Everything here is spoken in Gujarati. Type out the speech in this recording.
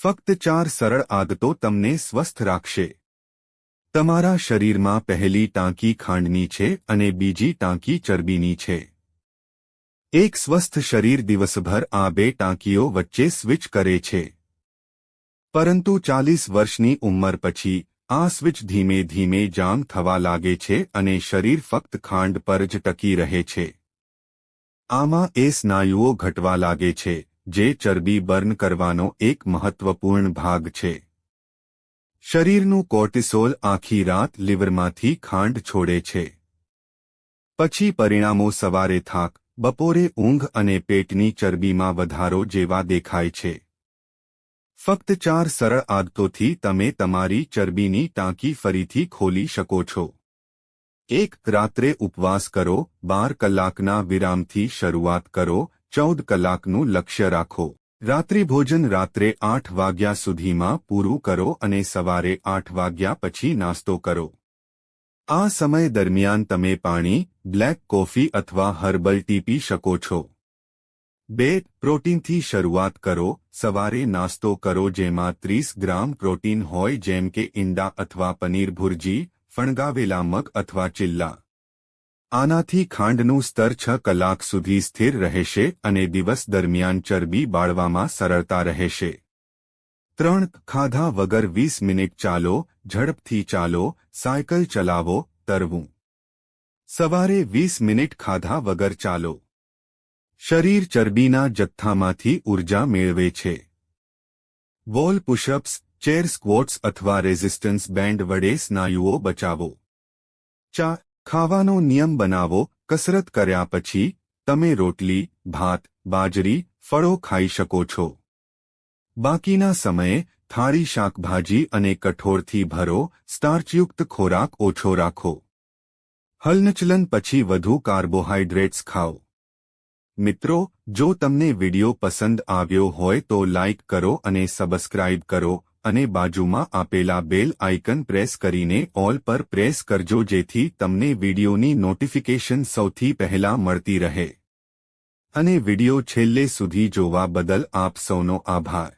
ફક્ત 4 સરળ આદતો તમને સ્વસ્થ રાખશે. તમારા શરીરમાં પહેલી ટાંકી ખાંડની છે અને બીજી ટાંકી ચરબીની છે. એક સ્વસ્થ શરીર દિવસભર આ બે ટાંકીઓ વચ્ચે સ્વિચ કરે છે. પરંતુ 40 વર્ષની ઉંમર પછી આ સ્વિચ ધીમે ધીમે જામ થવા લાગે છે અને શરીર ફક્ત ખાંડ પર જ ટકી રહે છે. આમાં એ સ્નાયુઓ ઘટવા લાગે છે જે ચરબી બર્ન કરવાનો એક મહત્વપૂર્ણ ભાગ છે. શરીરનું કોર્ટિસોલ આખી રાત લીવરમાંથી ખાંડ છોડે છે. પછી પરિણામો સવારે થાક, બપોરે ઊંઘ અને પેટની ચરબીમાં વધારો જેવા દેખાય છે. ફક્ત 4 સરળ આદતોથી તમે તમારી ચરબીની ટાંકી ફરીથી ખોલી શકો છો. 1. રાત્રે ઉપવાસ કરો. 12 કલાકના વિરામથી શરૂઆત કરો. 14 કલાકનું લક્ષ્ય રાખો. રાત્રિભોજન રાત્રે 8 વાગ્યા સુધીમાં પૂરું કરો અને સવારે 8 વાગ્યા પછી નાસ્તો કરો. આ સમય દરમિયાન તમે પાણી, બ્લેક કોફી અથવા હર્બલ ટી પી શકો છો. 2. પ્રોટીનથી શરૂઆત કરો. સવારે નાસ્તો કરો જેમાં 30 ગ્રામ પ્રોટીન હોય જેમ કે ઈંડા અથવા પનીર ભુરજી, ફણગાવેલા મગ અથવા ચિલ્લા. આનાથી ખાંડનું સ્તર 6 કલાક સુધી સ્થિર રહેશે અને દિવસ દરમિયાન ચરબી બાળવામાં સરળતા રહેશે. 3. ખાધા વગર 20 મિનિટ ચાલો. ઝડપથી ચાલો, સાયકલ ચલાવો, તરવું. સવારે 20 મિનિટ ખાધા વગર ચાલો. શરીર ચરબીના જથ્થામાંથી ઊર્જા મેળવે છે. વોલ પુશઅપ્સ, ચેર સ્ક્વોટ્સ અથવા રેઝિસ્ટન્સ બેન્ડ વડે સ્નાયુઓ બચાવો. 4. ખાવાનો નિયમ બનાવો. કસરત કર્યા પછી તમે રોટલી, ભાત, બાજરી, ફળો ખાઈ શકો છો. બાકીના સમયે થાળી શાકભાજી અને કઠોળથી ભરો. સ્ટાર્ચયુક્ત ખોરાક ઓછો રાખો. હલનચલન પછી વધુ કાર્બોહાઈડ્રેટ્સ ખાઓ. મિત્રો, જો તમને વિડિયો પસંદ આવ્યો હોય તો લાઇક કરો અને સબસ્ક્રાઇબ કરો અને બાજુમાં આપેલા બેલ આઇકન પ્રેસ કરીને ઓલ પર પ્રેસ કરજો જેથી તમને વિડિયોની નોટિફિકેશન સૌથી પહેલા મળતી રહે. અને વિડિયો છેલ્લે સુધી જોવા બદલ આપ સૌનો આભાર.